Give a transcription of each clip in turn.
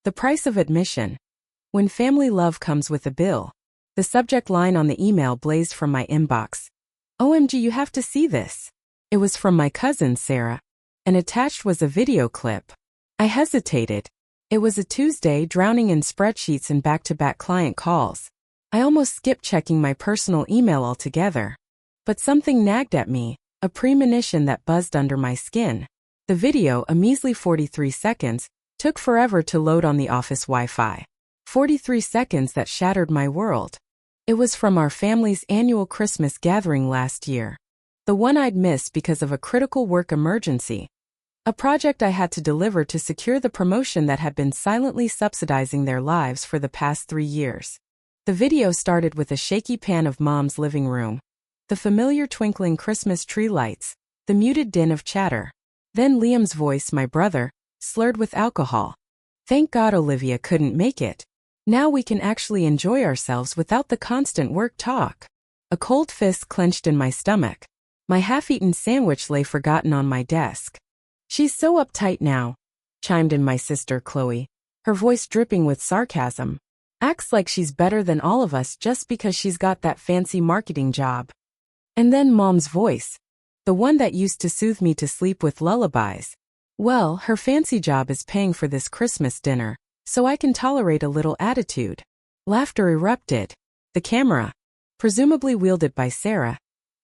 The price of admission. When family love comes with a bill. The subject line on the email blazed from my inbox. OMG, you have to see this. It was from my cousin, Sarah. And attached was a video clip. I hesitated. It was a Tuesday, drowning in spreadsheets and back-to-back client calls. I almost skipped checking my personal email altogether. But something nagged at me, a premonition that buzzed under my skin. The video, a measly 43 seconds, took forever to load on the office Wi-Fi. 43 seconds that shattered my world. It was from our family's annual Christmas gathering last year. The one I'd missed because of a critical work emergency. A project I had to deliver to secure the promotion that had been silently subsidizing their lives for the past 3 years. The video started with a shaky pan of Mom's living room. The familiar twinkling Christmas tree lights. The muted din of chatter. Then Liam's voice, my brother, slurred with alcohol. Thank God Olivia couldn't make it. Now we can actually enjoy ourselves without the constant work talk. A cold fist clenched in my stomach. My half-eaten sandwich lay forgotten on my desk. She's so uptight now, chimed in my sister Chloe, her voice dripping with sarcasm. Acts like she's better than all of us just because she's got that fancy marketing job. And then Mom's voice, the one that used to soothe me to sleep with lullabies. Well, her fancy job is paying for this Christmas dinner, so I can tolerate a little attitude. Laughter erupted. The camera, presumably wielded by Sarah,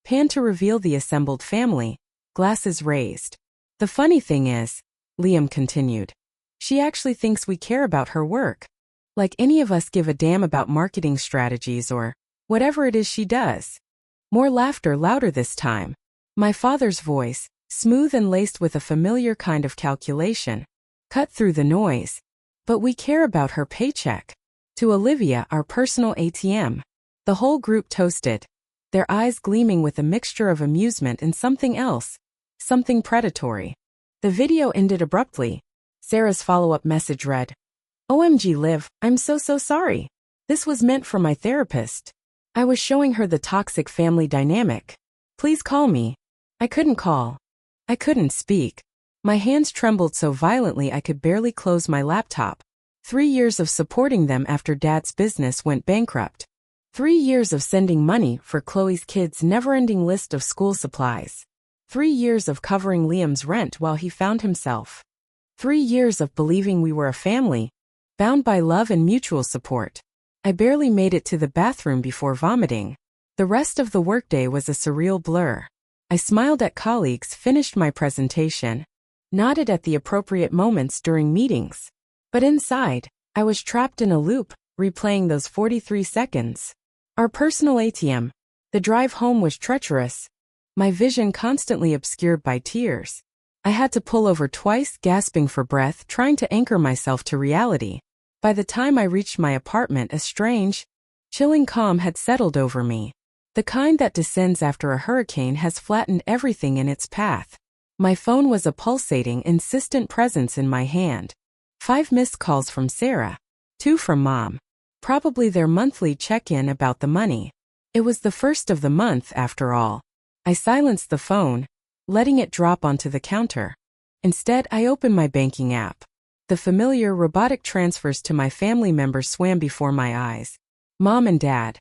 panned to reveal the assembled family, glasses raised. The funny thing is, Liam continued, she actually thinks we care about her work. Like any of us give a damn about marketing strategies or whatever it is she does. More laughter, louder this time. My father's voice, smooth and laced with a familiar kind of calculation, cut through the noise. But we care about her paycheck. To Olivia, our personal ATM. The whole group toasted, their eyes gleaming with a mixture of amusement and something else, something predatory. The video ended abruptly. Sarah's follow-up message read, OMG Liv, I'm so sorry. This was meant for my therapist. I was showing her the toxic family dynamic. Please call me. I couldn't call. I couldn't speak. My hands trembled so violently I could barely close my laptop. 3 years of supporting them after Dad's business went bankrupt. 3 years of sending money for Chloe's kids' never-ending list of school supplies. 3 years of covering Liam's rent while he found himself. 3 years of believing we were a family, bound by love and mutual support. I barely made it to the bathroom before vomiting. The rest of the workday was a surreal blur. I smiled at colleagues, finished my presentation, nodded at the appropriate moments during meetings. But inside, I was trapped in a loop, replaying those 43 seconds. Our personal ATM. The drive home was treacherous. My vision constantly obscured by tears. I had to pull over twice, gasping for breath, trying to anchor myself to reality. By the time I reached my apartment, a strange, chilling calm had settled over me. The kind that descends after a hurricane has flattened everything in its path. My phone was a pulsating, insistent presence in my hand. 5 missed calls from Sarah. 2 from Mom. Probably their monthly check-in about the money. It was the first of the month, after all. I silenced the phone, letting it drop onto the counter. Instead, I opened my banking app. The familiar robotic transfers to my family members swam before my eyes. Mom and Dad.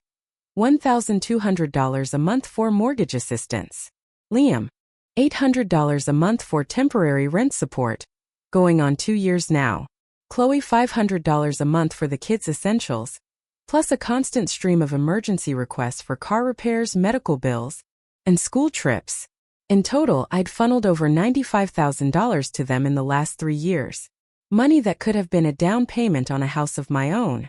$1,200 a month for mortgage assistance. Liam. $800 a month for temporary rent support. Going on 2 years now. Chloe $500 a month for the kids' essentials. Plus a constant stream of emergency requests for car repairs, medical bills, and school trips. In total, I'd funneled over $95,000 to them in the last 3 years. Money that could have been a down payment on a house of my own.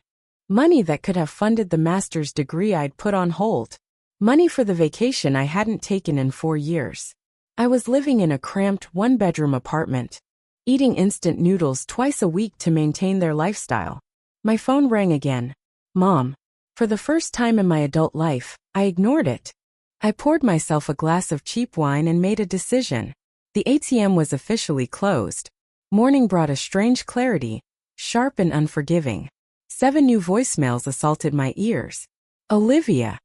Money that could have funded the master's degree I'd put on hold. Money for the vacation I hadn't taken in 4 years. I was living in a cramped 1-bedroom apartment, eating instant noodles twice a week to maintain their lifestyle. My phone rang again. Mom. For the first time in my adult life, I ignored it. I poured myself a glass of cheap wine and made a decision. The ATM was officially closed. Morning brought a strange clarity, sharp and unforgiving. 7 new voicemails assaulted my ears. Olivia.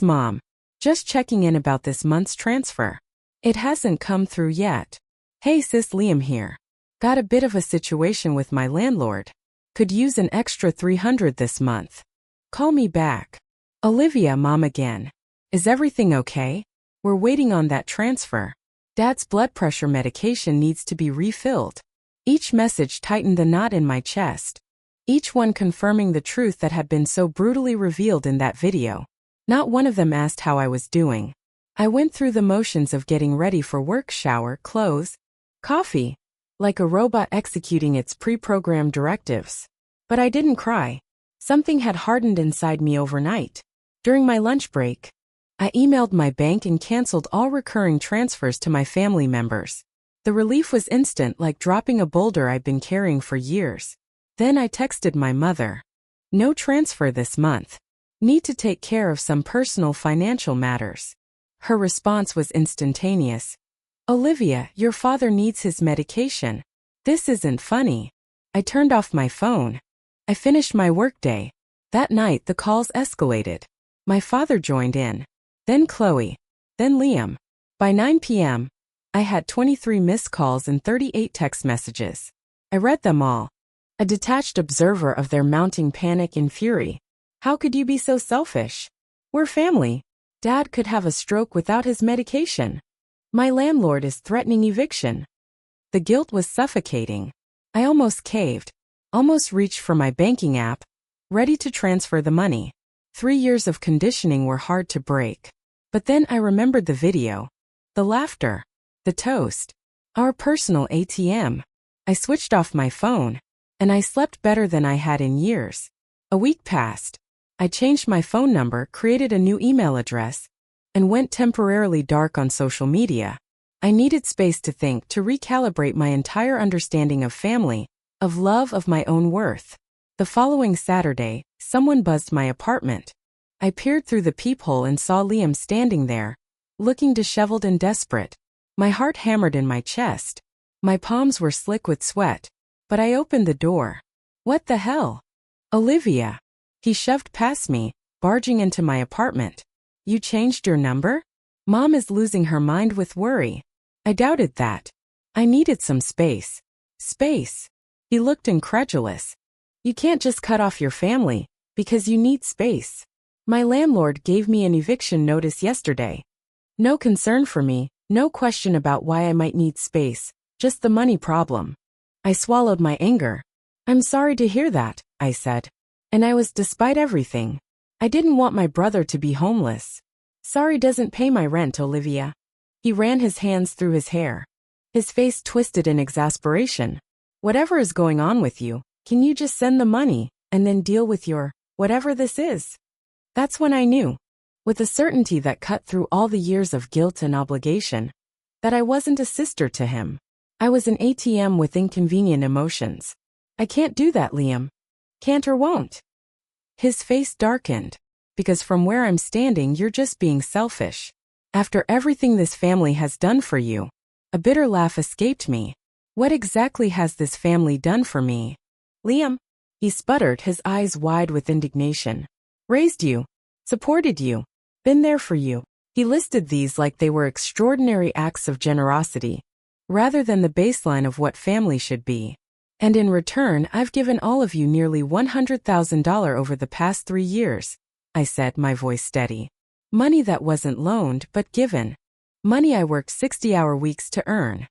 Mom. Just checking in about this month's transfer. It hasn't come through yet. Hey sis, Liam here. Got a bit of a situation with my landlord. Could use an extra 300 this month. Call me back. Olivia, Mom again. Is everything okay? We're waiting on that transfer. Dad's blood pressure medication needs to be refilled. Each message tightened the knot in my chest. Each one confirming the truth that had been so brutally revealed in that video. Not one of them asked how I was doing. I went through the motions of getting ready for work, shower, clothes, coffee, like a robot executing its pre-programmed directives. But I didn't cry. Something had hardened inside me overnight. During my lunch break, I emailed my bank and canceled all recurring transfers to my family members. The relief was instant, like dropping a boulder I'd been carrying for years. Then I texted my mother. No transfer this month. Need to take care of some personal financial matters. Her response was instantaneous. Olivia, your father needs his medication. This isn't funny. I turned off my phone. I finished my workday. That night the calls escalated. My father joined in. Then Chloe. Then Liam. By 9 p.m., I had 23 missed calls and 38 text messages. I read them all. A detached observer of their mounting panic and fury. How could you be so selfish? We're family. Dad could have a stroke without his medication. My landlord is threatening eviction. The guilt was suffocating. I almost caved. Almost reached for my banking app, ready to transfer the money. 3 years of conditioning were hard to break. But then I remembered the video. The laughter. The toast. Our personal ATM. I switched off my phone. And I slept better than I had in years. A week passed. I changed my phone number, created a new email address, and went temporarily dark on social media. I needed space to think, to recalibrate my entire understanding of family, of love, of my own worth. The following Saturday, someone buzzed my apartment. I peered through the peephole and saw Liam standing there, looking disheveled and desperate. My heart hammered in my chest. My palms were slick with sweat. But I opened the door. What the hell? Olivia. He shoved past me, barging into my apartment. You changed your number? Mom is losing her mind with worry. I doubted that. I needed some space. Space. He looked incredulous. You can't just cut off your family, because you need space. My landlord gave me an eviction notice yesterday. No concern for me, no question about why I might need space, just the money problem. I swallowed my anger. I'm sorry to hear that, I said. And I was despite everything. I didn't want my brother to be homeless. Sorry doesn't pay my rent, Olivia. He ran his hands through his hair. His face twisted in exasperation. Whatever is going on with you, can you just send the money, and then deal with your, whatever this is? That's when I knew, with a certainty that cut through all the years of guilt and obligation, that I wasn't a sister to him. I was an ATM with inconvenient emotions. I can't do that, Liam. Can't or won't. His face darkened. Because from where I'm standing, you're just being selfish. After everything this family has done for you. A bitter laugh escaped me. What exactly has this family done for me? Liam. He sputtered, his eyes wide with indignation. Raised you. Supported you. Been there for you. He listed these like they were extraordinary acts of generosity, rather than the baseline of what family should be. And in return, I've given all of you nearly $100,000 over the past 3 years, I said, my voice steady. Money that wasn't loaned but given. Money I worked 60-hour weeks to earn.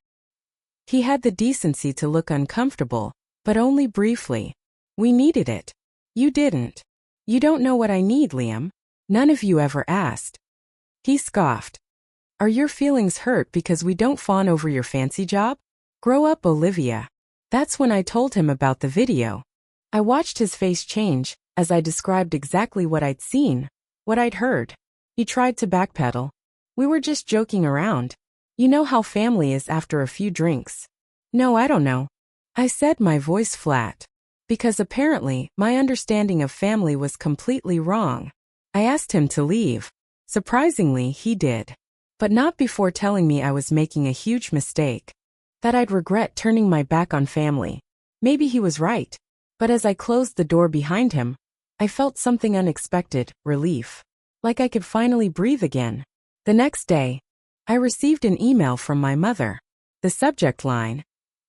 He had the decency to look uncomfortable, but only briefly. We needed it. You didn't. You don't know what I need, Liam. None of you ever asked. He scoffed. Are your feelings hurt because we don't fawn over your fancy job? Grow up, Olivia. That's when I told him about the video. I watched his face change, as I described exactly what I'd seen, what I'd heard. He tried to backpedal. We were just joking around. You know how family is after a few drinks. No, I don't know. I said, my voice flat. Because apparently, my understanding of family was completely wrong. I asked him to leave. Surprisingly, he did. But not before telling me I was making a huge mistake. That I'd regret turning my back on family. Maybe he was right. But as I closed the door behind him, I felt something unexpected, relief. Like I could finally breathe again. The next day, I received an email from my mother. The subject line,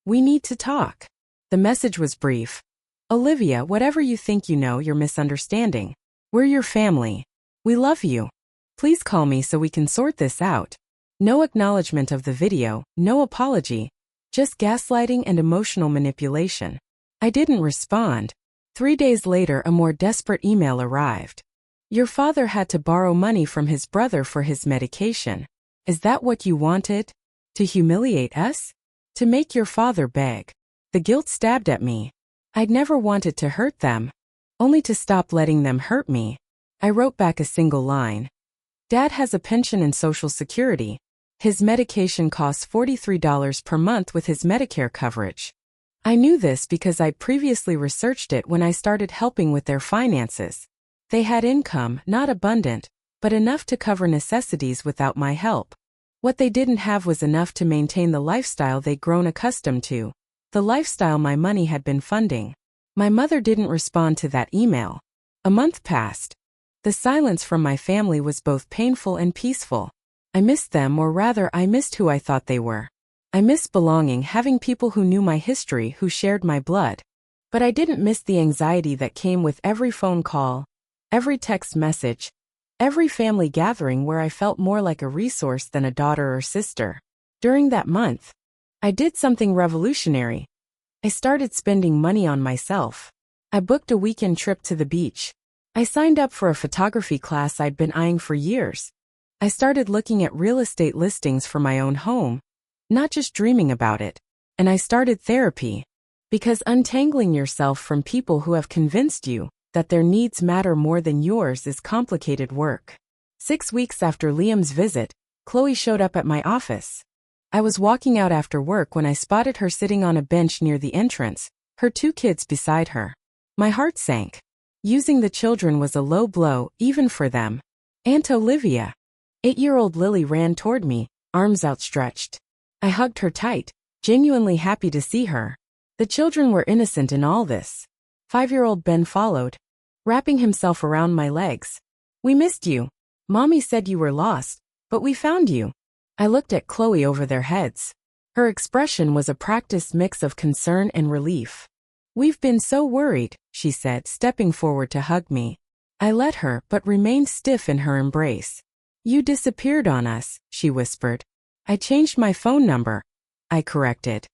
"We need to talk." The message was brief. Olivia, whatever you think you know, you're misunderstanding. We're your family. We love you. Please call me so we can sort this out. No acknowledgement of the video, no apology. Just gaslighting and emotional manipulation. I didn't respond. 3 days later, a more desperate email arrived. Your father had to borrow money from his brother for his medication. Is that what you wanted? To humiliate us? To make your father beg? The guilt stabbed at me. I'd never wanted to hurt them. Only to stop letting them hurt me. I wrote back a single line. Dad has a pension and Social Security. His medication costs $43 per month with his Medicare coverage. I knew this because I'd previously researched it when I started helping with their finances. They had income, not abundant, but enough to cover necessities without my help. What they didn't have was enough to maintain the lifestyle they'd grown accustomed to, the lifestyle my money had been funding. My mother didn't respond to that email. A month passed. The silence from my family was both painful and peaceful. I missed them, or rather, I missed who I thought they were. I missed belonging, having people who knew my history, who shared my blood. But I didn't miss the anxiety that came with every phone call, every text message, every family gathering where I felt more like a resource than a daughter or sister. During that month, I did something revolutionary. I started spending money on myself. I booked a weekend trip to the beach. I signed up for a photography class I'd been eyeing for years. I started looking at real estate listings for my own home, not just dreaming about it. And I started therapy. Because untangling yourself from people who have convinced you that their needs matter more than yours is complicated work. 6 weeks after Liam's visit, Chloe showed up at my office. I was walking out after work when I spotted her sitting on a bench near the entrance, her 2 kids beside her. My heart sank. Using the children was a low blow, even for them. Aunt Olivia. 8-year-old Lily ran toward me, arms outstretched. I hugged her tight, genuinely happy to see her. The children were innocent in all this. 5-year-old Ben followed, wrapping himself around my legs. We missed you. Mommy said you were lost, but we found you. I looked at Chloe over their heads. Her expression was a practiced mix of concern and relief. We've been so worried, she said, stepping forward to hug me. I let her, but remained stiff in her embrace. You disappeared on us, she whispered. I changed my phone number, I corrected.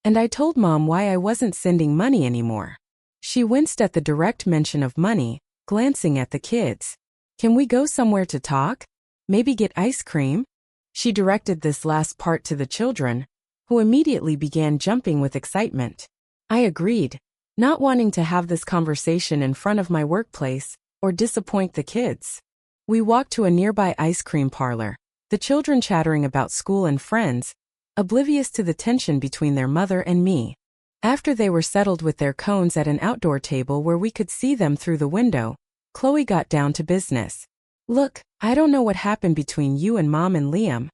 And I told Mom why I wasn't sending money anymore. She winced at the direct mention of money, glancing at the kids. Can we go somewhere to talk? Maybe get ice cream? She directed this last part to the children, who immediately began jumping with excitement. I agreed, not wanting to have this conversation in front of my workplace or disappoint the kids. We walked to a nearby ice cream parlor, the children chattering about school and friends, oblivious to the tension between their mother and me. After they were settled with their cones at an outdoor table where we could see them through the window, Chloe got down to business. Look, I don't know what happened between you and Mom and Liam,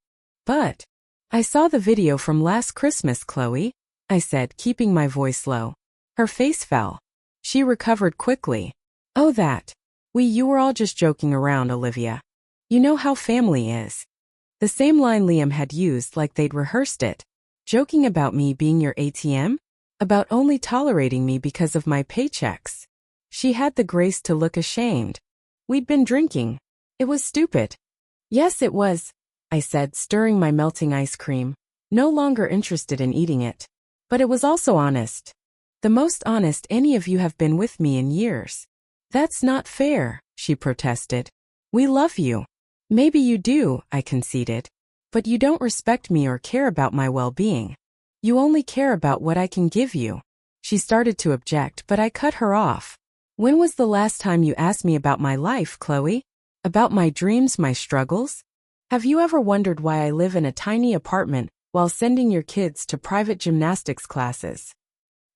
but I saw the video from last Christmas, Chloe, I said, keeping my voice low. Her face fell. She recovered quickly. Oh, that. You were all just joking around, Olivia. You know how family is. The same line Liam had used, like they'd rehearsed it. Joking about me being your ATM? About only tolerating me because of my paychecks. She had the grace to look ashamed. We'd been drinking. It was stupid. Yes, it was, I said, stirring my melting ice cream, no longer interested in eating it. But it was also honest. The most honest any of you have been with me in years. That's not fair, she protested. We love you. Maybe you do, I conceded. But you don't respect me or care about my well-being. You only care about what I can give you. She started to object, but I cut her off. When was the last time you asked me about my life, Chloe? About my dreams, my struggles? Have you ever wondered why I live in a tiny apartment while sending your kids to private gymnastics classes?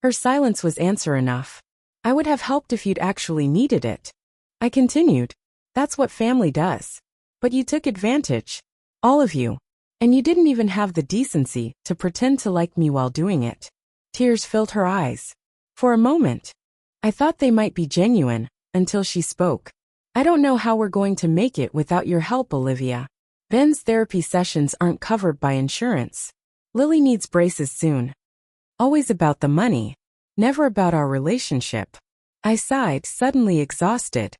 Her silence was answer enough. I would have helped if you'd actually needed it. I continued. That's what family does. But you took advantage. All of you. And you didn't even have the decency to pretend to like me while doing it. Tears filled her eyes. For a moment, I thought they might be genuine, until she spoke. I don't know how we're going to make it without your help, Olivia. Ben's therapy sessions aren't covered by insurance. Lily needs braces soon. Always about the money. Never about our relationship. I sighed, suddenly exhausted.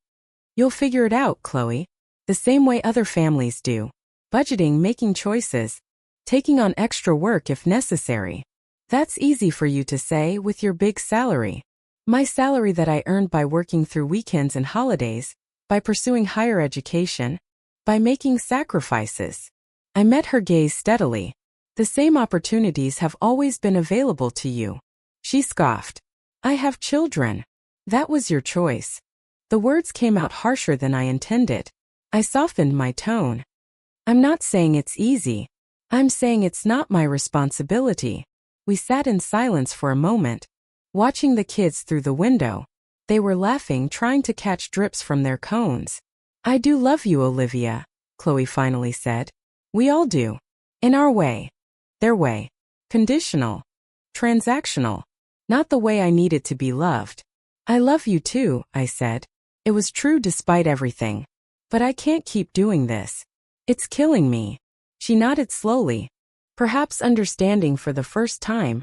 You'll figure it out, Chloe. The same way other families do. Budgeting, making choices, taking on extra work if necessary. That's easy for you to say with your big salary. My salary that I earned by working through weekends and holidays, by pursuing higher education, by making sacrifices. I met her gaze steadily. The same opportunities have always been available to you. She scoffed. I have children. That was your choice. The words came out harsher than I intended. I softened my tone. I'm not saying it's easy. I'm saying it's not my responsibility. We sat in silence for a moment, watching the kids through the window. They were laughing, trying to catch drips from their cones. I do love you, Olivia, Chloe finally said. We all do. In our way. Their way. Conditional. Transactional. Not the way I needed to be loved. I love you too, I said. It was true despite everything. But I can't keep doing this. It's killing me. She nodded slowly, perhaps understanding for the first time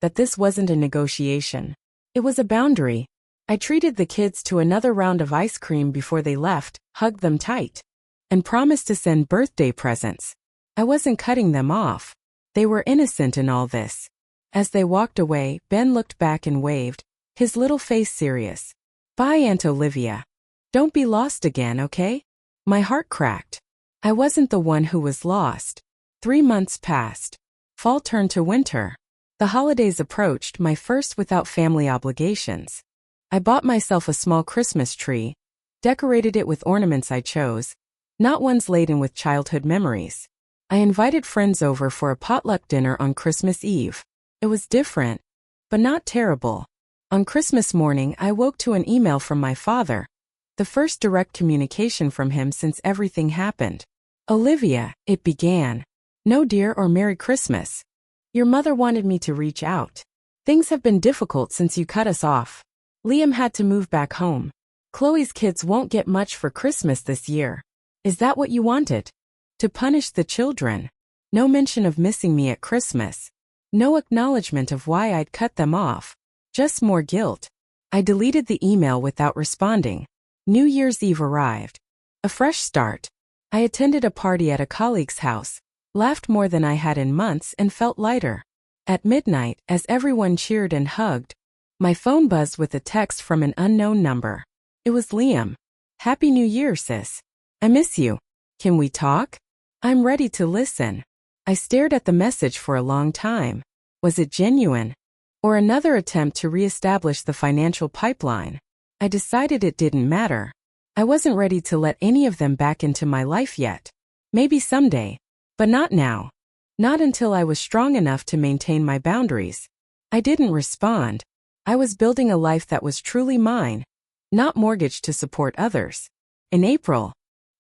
that this wasn't a negotiation. It was a boundary. I treated the kids to another round of ice cream before they left, hugged them tight, and promised to send birthday presents. I wasn't cutting them off. They were innocent in all this. As they walked away, Ben looked back and waved, his little face serious. Bye, Aunt Olivia. Don't be lost again, okay? My heart cracked. I wasn't the one who was lost. 3 months passed. Fall turned to winter. The holidays approached, my first without family obligations. I bought myself a small Christmas tree, decorated it with ornaments I chose, not ones laden with childhood memories. I invited friends over for a potluck dinner on Christmas Eve. It was different, but not terrible. On Christmas morning, I woke to an email from my father, the first direct communication from him since everything happened. Olivia, it began. No dear or Merry Christmas. Your mother wanted me to reach out. Things have been difficult since you cut us off. Liam had to move back home. Chloe's kids won't get much for Christmas this year. Is that what you wanted? To punish the children. No mention of missing me at Christmas. No acknowledgement of why I'd cut them off. Just more guilt. I deleted the email without responding. New Year's Eve arrived. A fresh start. I attended a party at a colleague's house, laughed more than I had in months and felt lighter. At midnight, as everyone cheered and hugged, my phone buzzed with a text from an unknown number. It was Liam. Happy New Year, sis. I miss you. Can we talk? I'm ready to listen. I stared at the message for a long time. Was it genuine? Or another attempt to re-establish the financial pipeline? I decided it didn't matter. I wasn't ready to let any of them back into my life yet. Maybe someday. But not now. Not until I was strong enough to maintain my boundaries. I didn't respond. I was building a life that was truly mine, not mortgaged to support others. In April,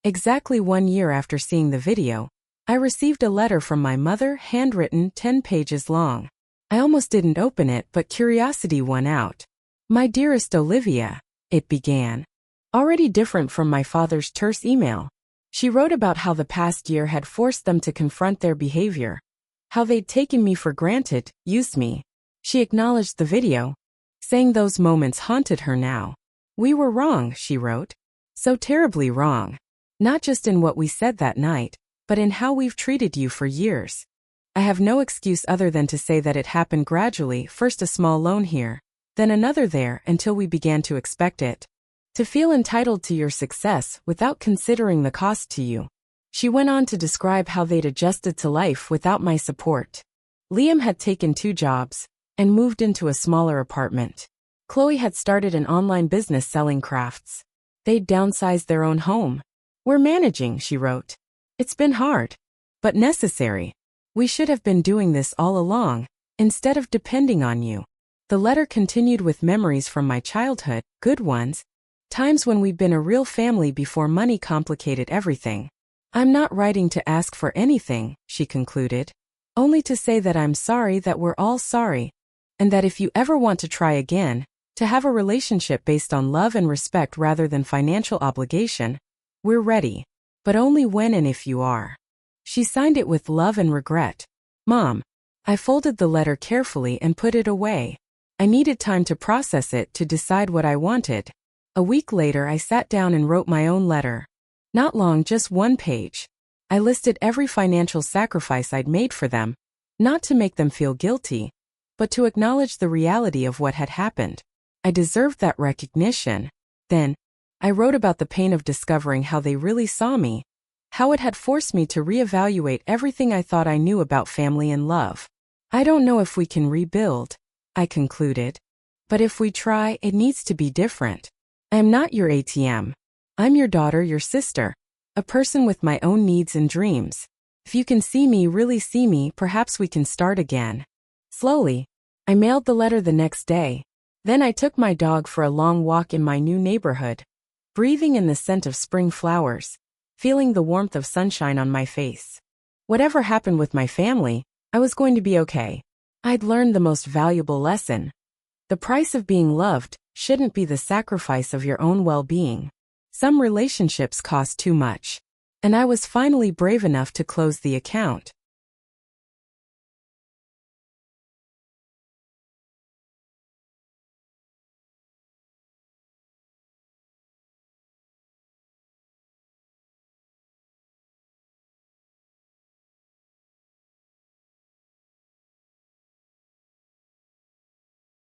exactly 1 year after seeing the video, I received a letter from my mother, handwritten, 10 pages long. I almost didn't open it, but curiosity won out. My dearest Olivia, it began. Already different from my father's terse email. She wrote about how the past year had forced them to confront their behavior, how they'd taken me for granted, used me. She acknowledged the video, saying those moments haunted her now. We were wrong, she wrote. So terribly wrong. Not just in what we said that night, but in how we've treated you for years. I have no excuse other than to say that it happened gradually, first a small loan here, then another there, until we began to expect it. To feel entitled to your success without considering the cost to you. She went on to describe how they'd adjusted to life without my support. Liam had taken 2 jobs and moved into a smaller apartment. Chloe had started an online business selling crafts. They'd downsized their own home. We're managing, she wrote. It's been hard, but necessary. We should have been doing this all along, instead of depending on you. The letter continued with memories from my childhood, good ones, times when we'd been a real family before money complicated everything. I'm not writing to ask for anything, she concluded. Only to say that I'm sorry that we're all sorry, and that if you ever want to try again, to have a relationship based on love and respect rather than financial obligation, we're ready. But only when and if you are. She signed it with love and regret. Mom. I folded the letter carefully and put it away. I needed time to process it to decide what I wanted. A week later, I sat down and wrote my own letter. Not long, just 1 page. I listed every financial sacrifice I'd made for them, not to make them feel guilty, but to acknowledge the reality of what had happened. I deserved that recognition. Then, I wrote about the pain of discovering how they really saw me, how it had forced me to reevaluate everything I thought I knew about family and love. I don't know if we can rebuild, I concluded. But if we try, it needs to be different. I am not your ATM. I'm your daughter, your sister, a person with my own needs and dreams. If you can see me, really see me, perhaps we can start again. Slowly, I mailed the letter the next day. Then I took my dog for a long walk in my new neighborhood, breathing in the scent of spring flowers, feeling the warmth of sunshine on my face. Whatever happened with my family, I was going to be okay. I'd learned the most valuable lesson. The price of being loved shouldn't be the sacrifice of your own well-being. Some relationships cost too much. And I was finally brave enough to close the account.